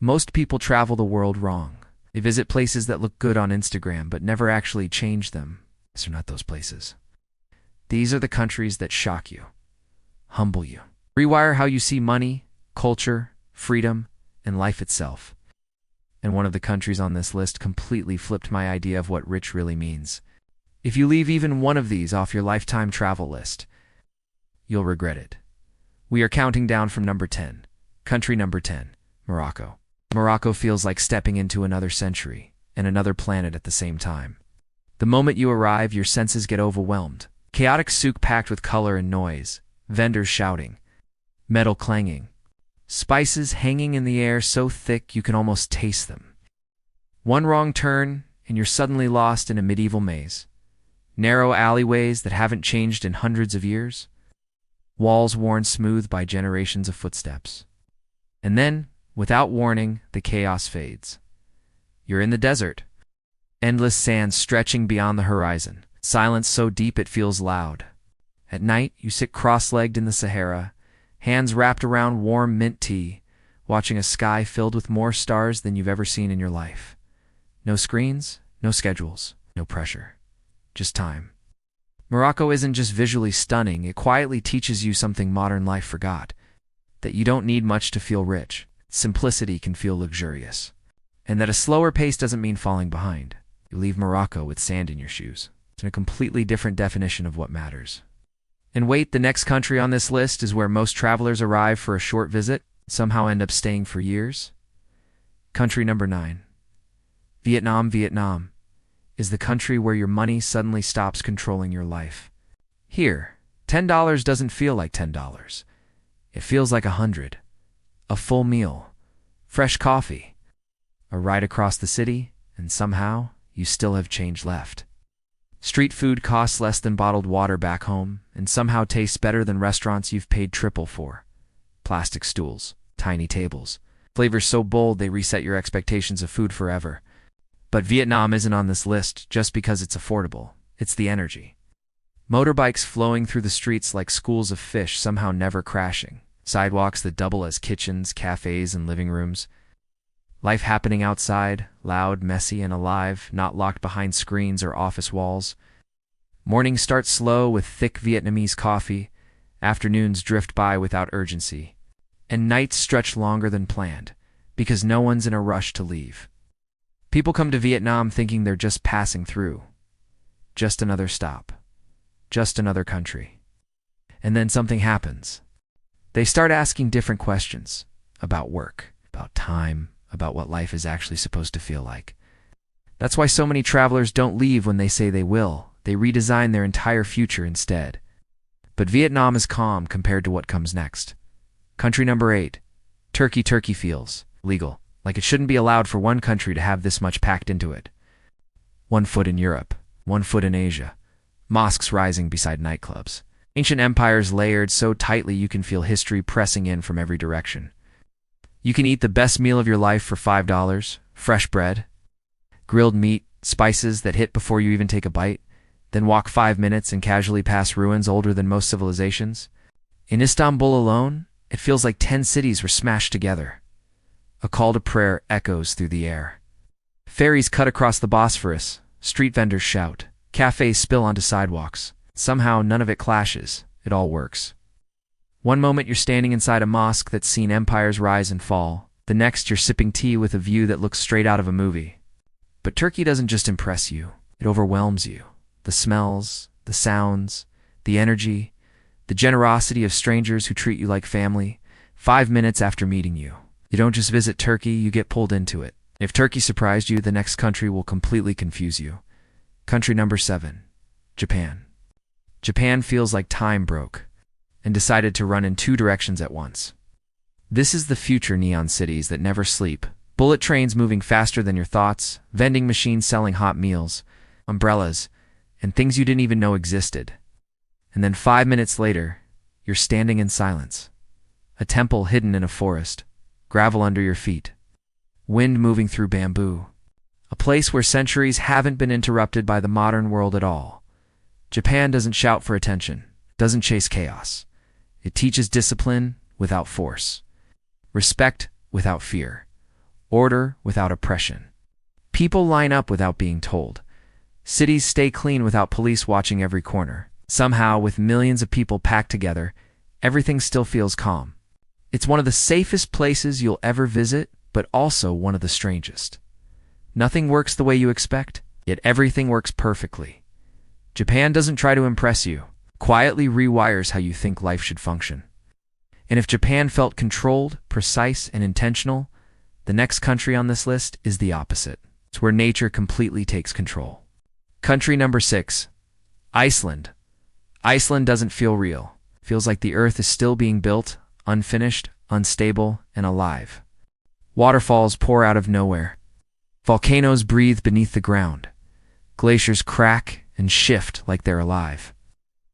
Most people travel the world wrong. They visit places that look good on Instagram but never actually change them. These are not those places. These are the countries that shock you, humble you, rewire how you see money, culture, freedom, and life itself. And one of the countries on this list completely flipped my idea of what rich really means. If you leave even one of these off your lifetime travel list, you'll regret it. We are counting down from number 10. Country number 10, Morocco. Morocco feels like stepping into another century and another planet at the same time. The moment you arrive, your senses get overwhelmed. Chaotic souk packed with color and noise, vendors shouting, metal clanging, spices hanging in the air so thick you can almost taste them. One wrong turn, and you're suddenly lost in a medieval maze. Narrow alleyways that haven't changed in hundreds of years. Walls worn smooth by generations of footsteps. And then, without warning, the chaos fades. You're in the desert. Endless sand stretching beyond the horizon. Silence so deep it feels loud. At night, you sit cross-legged in the Sahara, hands wrapped around warm mint tea, watching a sky filled with more stars than you've ever seen in your life. No screens, no schedules, no pressure. Just time. Morocco isn't just visually stunning, it quietly teaches you something modern life forgot. That you don't need much to feel rich. Simplicity can feel luxurious. And that a slower pace doesn't mean falling behind. You leave Morocco with sand in your shoes. It's a completely different definition of what matters. And wait, the next country on this list is where most travelers arrive for a short visit, somehow end up staying for years. Country number 9. Vietnam. Vietnam is the country where your money suddenly stops controlling your life. Here, $10 doesn't feel like $10. It feels like 100. A full meal, fresh coffee, a ride across the city, and somehow you still have change left. Street food costs less than bottled water back home, and somehow tastes better than restaurants you've paid triple for. Plastic stools, tiny tables, flavors so bold they reset your expectations of food forever. But Vietnam isn't on this list just because it's affordable. It's the energy. Motorbikes flowing through the streets like schools of fish, somehow never crashing. Sidewalks that double as kitchens, cafes, and living rooms. Life happening outside, loud, messy, and alive, not locked behind screens or office walls. Mornings start slow with thick Vietnamese coffee. Afternoons drift by without urgency. And nights stretch longer than planned, because no one's in a rush to leave. People come to Vietnam thinking they're just passing through. Just another stop. Just another country. And then something happens. They start asking different questions about work, about time, about what life is actually supposed to feel like. That's why so many travelers don't leave when they say they will. They redesign their entire future instead. But Vietnam is calm compared to what comes next. Country number 8. Turkey. Turkey feels legal, like it shouldn't be allowed for one country to have this much packed into it. 1 foot in Europe, 1 foot in Asia. Mosques rising beside nightclubs. Ancient empires layered so tightly you can feel history pressing in from every direction. You can eat the best meal of your life for $5, fresh bread, grilled meat, spices that hit before you even take a bite, then walk 5 minutes and casually pass ruins older than most civilizations. In Istanbul alone, it feels like 10 cities were smashed together. A call to prayer echoes through the air. Ferries cut across the Bosphorus, street vendors shout, cafes spill onto sidewalks. Somehow, none of it clashes. It all works. One moment you're standing inside a mosque that's seen empires rise and fall. The next you're sipping tea with a view that looks straight out of a movie. But Turkey doesn't just impress you. It overwhelms you. The smells, the sounds, the energy, the generosity of strangers who treat you like family. 5 minutes after meeting you, you don't just visit Turkey, you get pulled into it. If Turkey surprised you, the next country will completely confuse you. Country number 7. Japan. Japan feels like time broke and decided to run in 2 directions at once. This is the future neon cities that never sleep. Bullet trains moving faster than your thoughts, vending machines selling hot meals, umbrellas, and things you didn't even know existed. And then 5 minutes later, you're standing in silence. A temple hidden in a forest, gravel under your feet, wind moving through bamboo. A place where centuries haven't been interrupted by the modern world at all. Japan doesn't shout for attention, doesn't chase chaos. It teaches discipline without force, respect without fear, order without oppression. People line up without being told. Cities stay clean without police watching every corner. Somehow, with millions of people packed together, everything still feels calm. It's one of the safest places you'll ever visit, but also one of the strangest. Nothing works the way you expect, yet everything works perfectly. Japan doesn't try to impress you, quietly rewires how you think life should function. And if Japan felt controlled, precise, and intentional, the next country on this list is the opposite. It's where nature completely takes control. Country number 6, Iceland. Iceland doesn't feel real. It feels like the earth is still being built, unfinished, unstable, and alive. Waterfalls pour out of nowhere. Volcanoes breathe beneath the ground. Glaciers crack and shift like they're alive.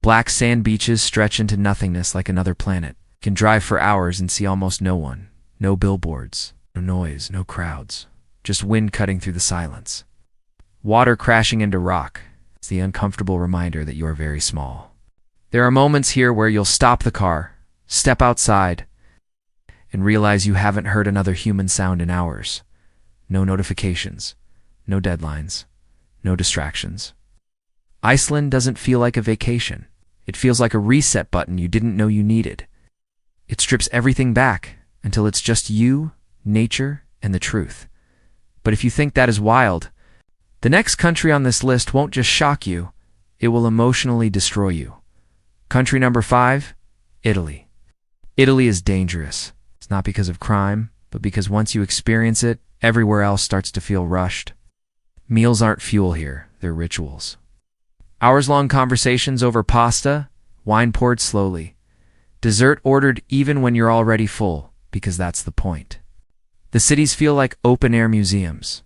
Black sand beaches stretch into nothingness like another planet. You can drive for hours and see almost no one. No billboards, no noise, no crowds. Just wind cutting through the silence. Water crashing into rock. It's the uncomfortable reminder that you are very small. There are moments here where you'll stop the car, step outside, and realize you haven't heard another human sound in hours. No notifications, no deadlines, no distractions. Iceland doesn't feel like a vacation. It feels like a reset button you didn't know you needed. It strips everything back until it's just you, nature, and the truth. But if you think that is wild, the next country on this list won't just shock you, it will emotionally destroy you. Country number 5, Italy. Italy is dangerous. It's not because of crime, but because once you experience it, everywhere else starts to feel rushed. Meals aren't fuel here, they're rituals. Hours-long conversations over pasta, wine poured slowly. Dessert ordered even when you're already full, because that's the point. The cities feel like open-air museums.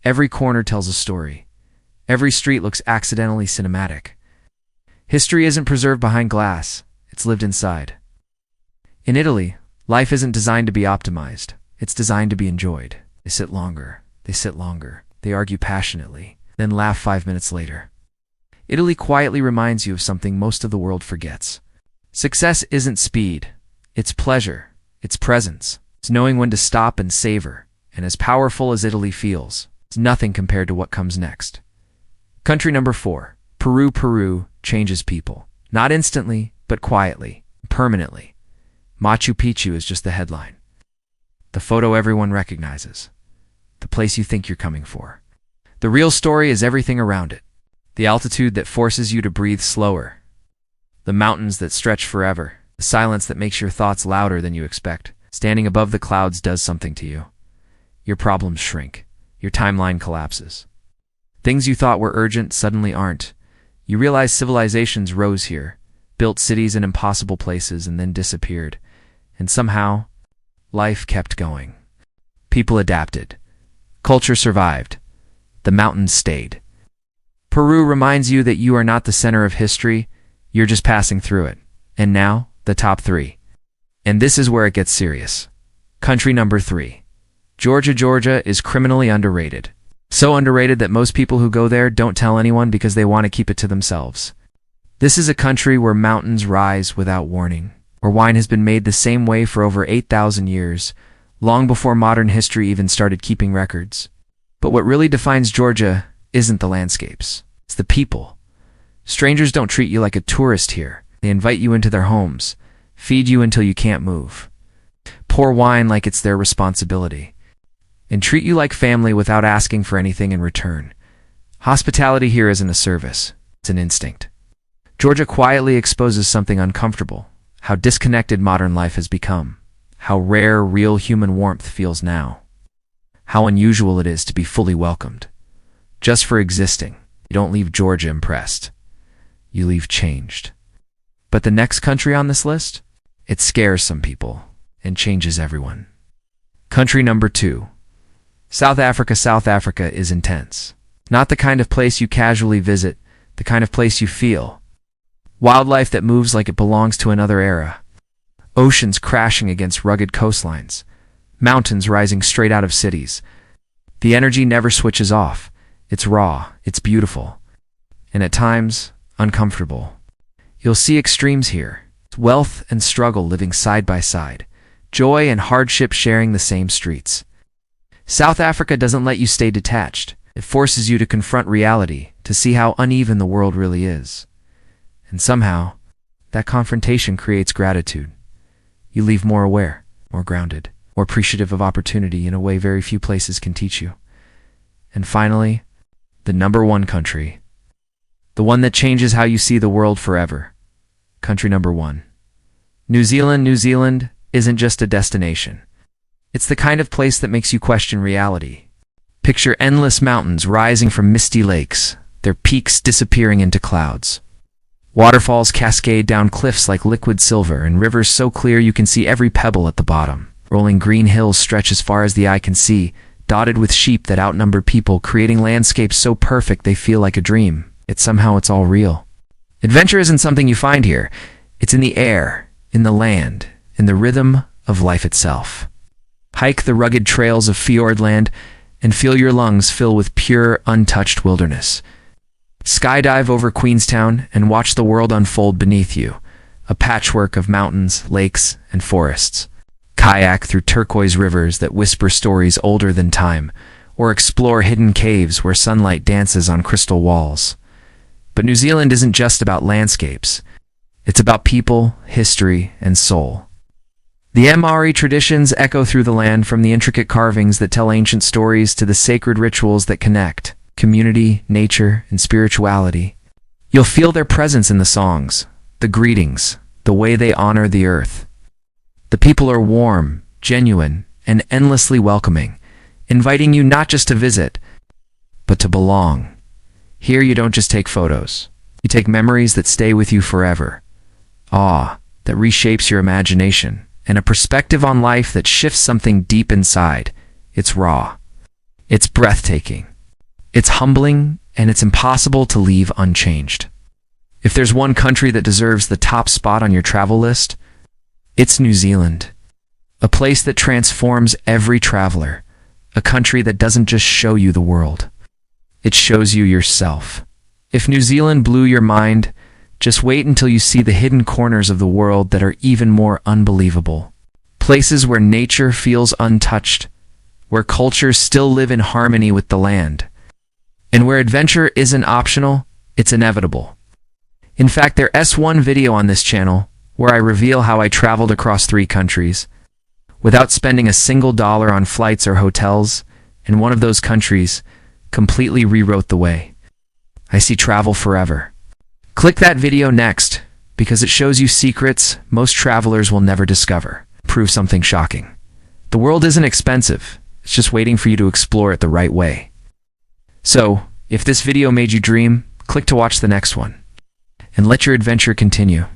Every corner tells a story. Every street looks accidentally cinematic. History isn't preserved behind glass, it's lived inside. In Italy, life isn't designed to be optimized. It's designed to be enjoyed. They sit longer. They argue passionately, then laugh 5 minutes later. Italy quietly reminds you of something most of the world forgets. Success isn't speed. It's pleasure. It's presence. It's knowing when to stop and savor. And as powerful as Italy feels, it's nothing compared to what comes next. Country number 4, Peru. Peru changes people. Not instantly, but quietly, permanently. Machu Picchu is just the headline. The photo everyone recognizes. The place you think you're coming for. The real story is everything around it. The altitude that forces you to breathe slower. The mountains that stretch forever. The silence that makes your thoughts louder than you expect. Standing above the clouds does something to you. Your problems shrink. Your timeline collapses. Things you thought were urgent suddenly aren't. You realize civilizations rose here, built cities in impossible places, and then disappeared. And somehow, life kept going. People adapted. Culture survived. The mountains stayed. Peru reminds you that you are not the center of history, you're just passing through it. And now, the top 3. And this is where it gets serious. Country number 3. Georgia. Georgia is criminally underrated. So underrated that most people who go there don't tell anyone because they want to keep it to themselves. This is a country where mountains rise without warning, where wine has been made the same way for over 8,000 years, long before modern history even started keeping records. But what really defines Georgia isn't the landscapes, it's the people. Strangers don't treat you like a tourist here. They invite you into their homes, feed you until you can't move, pour wine like it's their responsibility, and treat you like family without asking for anything in return. Hospitality here isn't a service, it's an instinct. Georgia quietly exposes something uncomfortable, how disconnected modern life has become, how rare real human warmth feels now, how unusual it is to be fully welcomed. Just for existing, you don't leave Georgia impressed. You leave changed. But the next country on this list? It scares some people and changes everyone. Country number 2. South Africa. South Africa is intense. Not the kind of place you casually visit, the kind of place you feel. Wildlife that moves like it belongs to another era. Oceans crashing against rugged coastlines. Mountains rising straight out of cities. The energy never switches off. It's raw, it's beautiful, and at times, uncomfortable. You'll see extremes here. Wealth and struggle living side by side. Joy and hardship sharing the same streets. South Africa doesn't let you stay detached. It forces you to confront reality, to see how uneven the world really is. And somehow, that confrontation creates gratitude. You leave more aware, more grounded, more appreciative of opportunity in a way very few places can teach you. And finally, the number one country. The one that changes how you see the world forever. Country number one. New Zealand. New Zealand isn't just a destination. It's the kind of place that makes you question reality. Picture endless mountains rising from misty lakes, their peaks disappearing into clouds. Waterfalls cascade down cliffs like liquid silver, and rivers so clear you can see every pebble at the bottom. Rolling green hills stretch as far as the eye can see, dotted with sheep that outnumber people, creating landscapes so perfect they feel like a dream. It's all real. Adventure isn't something you find here. It's in the air, in the land, in the rhythm of life itself. Hike the rugged trails of Fiordland and feel your lungs fill with pure, untouched wilderness. Skydive over Queenstown and watch the world unfold beneath you, a patchwork of mountains, lakes, and forests. Kayak through turquoise rivers that whisper stories older than time, or explore hidden caves where sunlight dances on crystal walls. But New Zealand isn't just about landscapes. It's about people, history, and soul. The Maori traditions echo through the land, from the intricate carvings that tell ancient stories to the sacred rituals that connect community, nature, and spirituality. You'll feel their presence in the songs, the greetings, the way they honor the earth. The people are warm, genuine, and endlessly welcoming, inviting you not just to visit, but to belong. Here you don't just take photos. You take memories that stay with you forever. Awe that reshapes your imagination, and a perspective on life that shifts something deep inside. It's raw. It's breathtaking. It's humbling, and it's impossible to leave unchanged. If there's one country that deserves the top spot on your travel list, it's New Zealand. A place that transforms every traveler. A country that doesn't just show you the world. It shows you yourself. If New Zealand blew your mind, just wait until you see the hidden corners of the world that are even more unbelievable. Places where nature feels untouched, where cultures still live in harmony with the land, and where adventure isn't optional, it's inevitable. In fact, there's one video on this channel where I reveal how I traveled across 3 countries without spending a single dollar on flights or hotels, and one of those countries completely rewrote the way I see travel forever. Click that video next, because it shows you secrets most travelers will never discover. Prove something shocking. The world isn't expensive. It's just waiting for you to explore it the right way. So, if this video made you dream, click to watch the next one, and let your adventure continue.